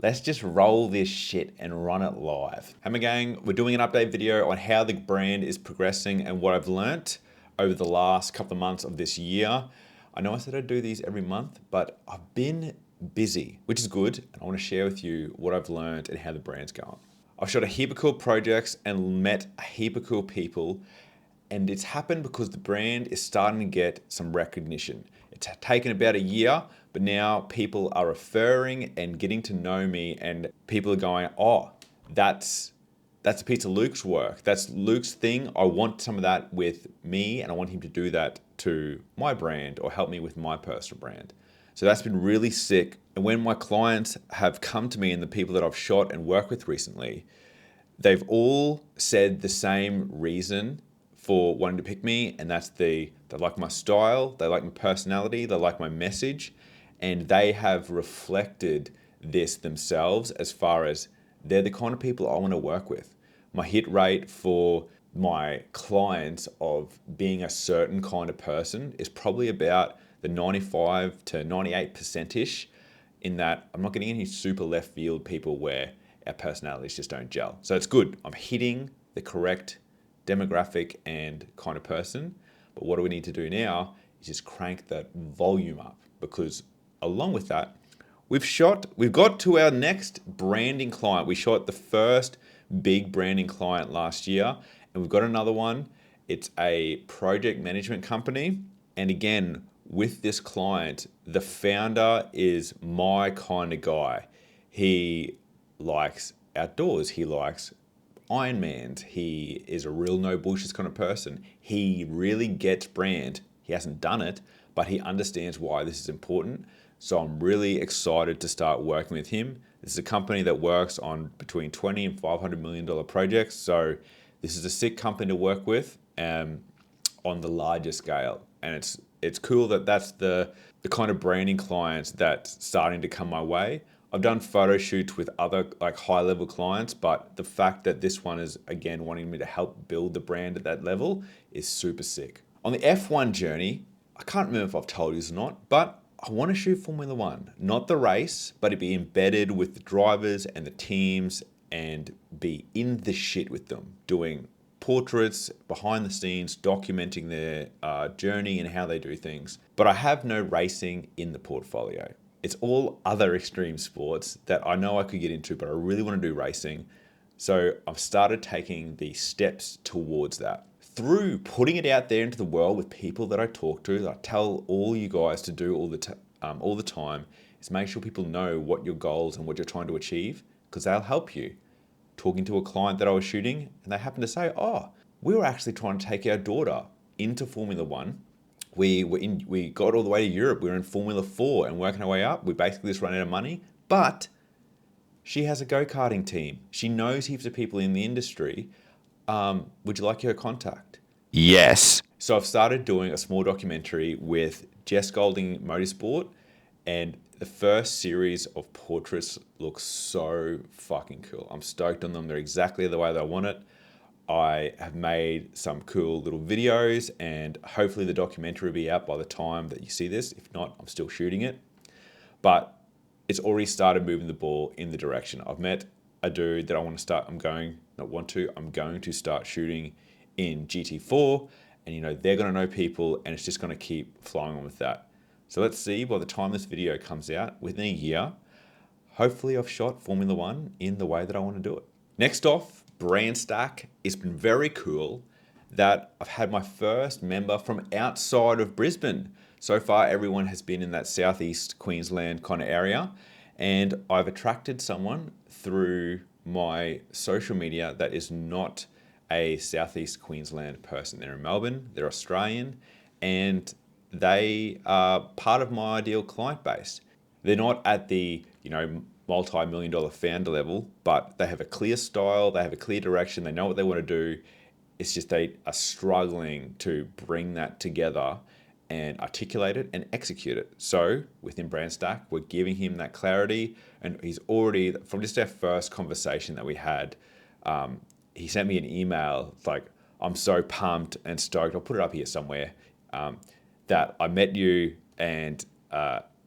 Let's just roll this shit and run it live. Hammer Gang, we're doing an update video on how the brand is progressing and what I've learnt over the last couple of months of this year. I know I said I'd do these every month, but I've been busy, which is good. And I want to share with you what I've learned and how the brand's going. I've shot a heap of cool projects and met a heap of cool people. And it's happened because the brand is starting to get some recognition. It's taken about a year, but now people are referring and getting to know me, and people are going, oh, that's a piece of Luke's work. That's Luke's thing. I want some of that with me, and I want him to do that to my brand or help me with my personal brand. So that's been really sick. And when my clients have come to me and the people that I've shot and worked with recently, they've all said the same reason for wanting to pick me, and that's they like my style, they like my personality, they like my message, and they have reflected this themselves as far as they're the kind of people I want to work with. My hit rate for my clients of being a certain kind of person is probably about the 95 to 98%-ish, in that I'm not getting any super left field people where our personalities just don't gel. So it's good. I'm hitting the correct demographic and kind of person. But what do we need to do now is just crank that volume up, because along with that, we've got to our next branding client. We shot the first big branding client last year, and we've got another one. It's a project management company. And again, with this client, the founder is my kind of guy. He likes outdoors. He likes Ironmans. He is a real no bullshit kind of person. He really gets brand. He hasn't done it, but he understands why this is important. So I'm really excited to start working with him. This is a company that works on between $20 and $500 million projects. So this is a sick company to work with on the larger scale. And it's cool that that's the kind of branding clients that's starting to come my way. I've done photo shoots with other like high level clients, but the fact that this one is again wanting me to help build the brand at that level is super sick. On the F1 journey, I can't remember if I've told you this or not, but I want to shoot Formula One, not the race, but it be embedded with the drivers and the teams and be in the shit with them, doing portraits, behind the scenes, documenting their journey and how they do things. But I have no racing in the portfolio. It's all other extreme sports that I know I could get into, but I really want to do racing. So I've started taking the steps towards that through putting it out there into the world with people that I talk to, that I tell all you guys to do all the time, is make sure people know what your goals and what you're trying to achieve, because they'll help you. Talking to a client that I was shooting, and they happened to say, oh, we were actually trying to take our daughter into Formula One. We got all the way to Europe. We were in Formula 4 and working our way up. We basically just ran out of money, but she has a go-karting team. She knows heaps of people in the industry. Would you like her contact? Yes. So I've started doing a small documentary with Jess Golding Motorsport, and the first series of portraits looks so fucking cool. I'm stoked on them. They're exactly the way that I want it. I have made some cool little videos, and hopefully the documentary will be out by the time that you see this. If not, I'm still shooting it. But it's already started moving the ball in the direction. I've met a dude that I'm going to start shooting in GT4, and they're going to know people, and it's just going to keep flying on with that. So let's see, by the time this video comes out, within a year, hopefully I've shot Formula One in the way that I want to do it. Next off, BrandStack. It's been very cool that I've had my first member from outside of Brisbane. So far, everyone has been in that southeast Queensland kind of area, and I've attracted someone through my social media that is not a southeast Queensland person. They're in Melbourne, they're Australian, and they are part of my ideal client base. They're not at the multi-million dollar founder level, but they have a clear style, they have a clear direction, they know what they want to do. It's just they are struggling to bring that together and articulate it and execute it. So within BrandStack, we're giving him that clarity, and he's already, from just our first conversation that we had, he sent me an email like, I'm so pumped and stoked, I'll put it up here somewhere, that I met you, and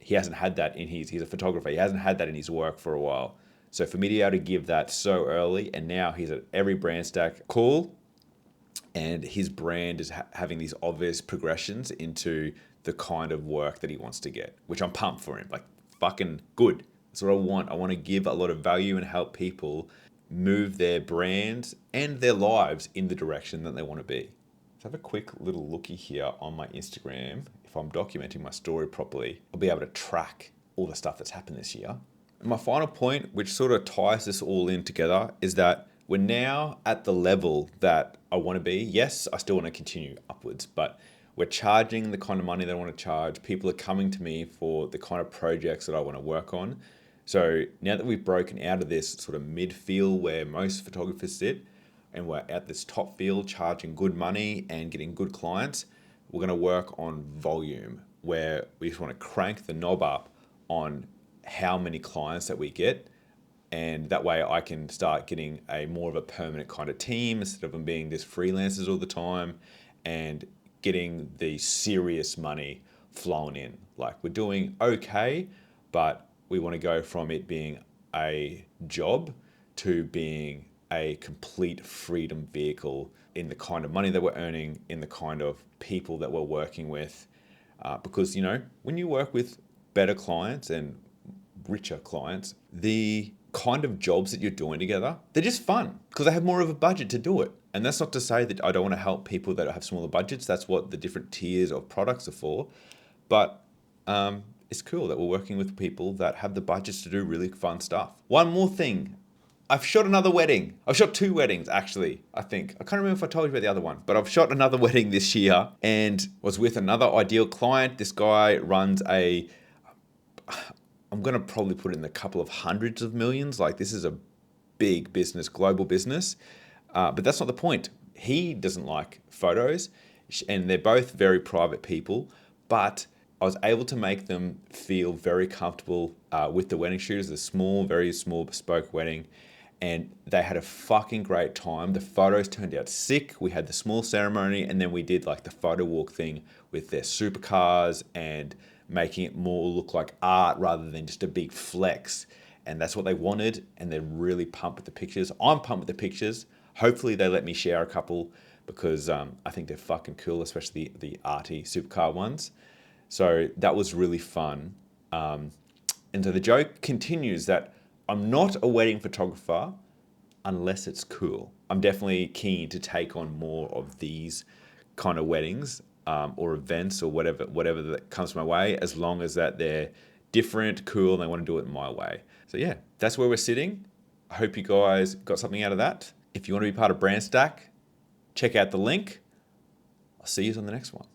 he hasn't had that in he's a photographer, he hasn't had that in his work for a while. So for me to be able to give that so early, and now he's at every brand stack call, and his brand is having these obvious progressions into the kind of work that he wants to get, which I'm pumped for him. Like, fucking good. That's what I want. I want to give a lot of value and help people move their brands and their lives in the direction that they want to be. Let's have a quick little looky here on my Instagram. If I'm documenting my story properly, I'll be able to track all the stuff that's happened this year. And my final point, which sort of ties this all in together, is that we're now at the level that I want to be. Yes, I still want to continue upwards, but we're charging the kind of money that I want to charge. People are coming to me for the kind of projects that I want to work on. So now that we've broken out of this sort of mid field where most photographers sit, and we're at this top field charging good money and getting good clients, we're going to work on volume, where we just want to crank the knob up on how many clients that we get. And that way I can start getting a more of a permanent kind of team instead of them being just freelancers all the time, and getting the serious money flowing in. Like, we're doing okay, but we want to go from it being a job to being a complete freedom vehicle in the kind of money that we're earning, in the kind of people that we're working with. Because, you know, when you work with better clients and richer clients, the kind of jobs that you're doing together, they're just fun because they have more of a budget to do it. And that's not to say that I don't want to help people that have smaller budgets. That's what the different tiers of products are for. But it's cool that we're working with people that have the budgets to do really fun stuff. One more thing. I've shot another wedding. I've shot 2 weddings, actually, I think. I can't remember if I told you about the other one, but I've shot another wedding this year and was with another ideal client. This guy runs I'm going to probably put in a couple of hundreds of millions. Like, this is a big business, global business. But that's not the point. He doesn't like photos, and they're both very private people, but I was able to make them feel very comfortable with the wedding shooters. A small, very small bespoke wedding, and they had a fucking great time. The photos turned out sick. We had the small ceremony, and then we did like the photo walk thing with their supercars and making it more look like art rather than just a big flex. And that's what they wanted, and they're really pumped with the pictures. I'm pumped with the pictures. Hopefully they let me share a couple, because I think they're fucking cool, especially the arty supercar ones. So that was really fun. And so the joke continues that I'm not a wedding photographer unless it's cool. I'm definitely keen to take on more of these kind of weddings or events or whatever that comes my way, as long as that they're different, cool, and they want to do it my way. So yeah, that's where we're sitting. I hope you guys got something out of that. If you want to be part of Brand Stack, check out the link. I'll see you on the next one.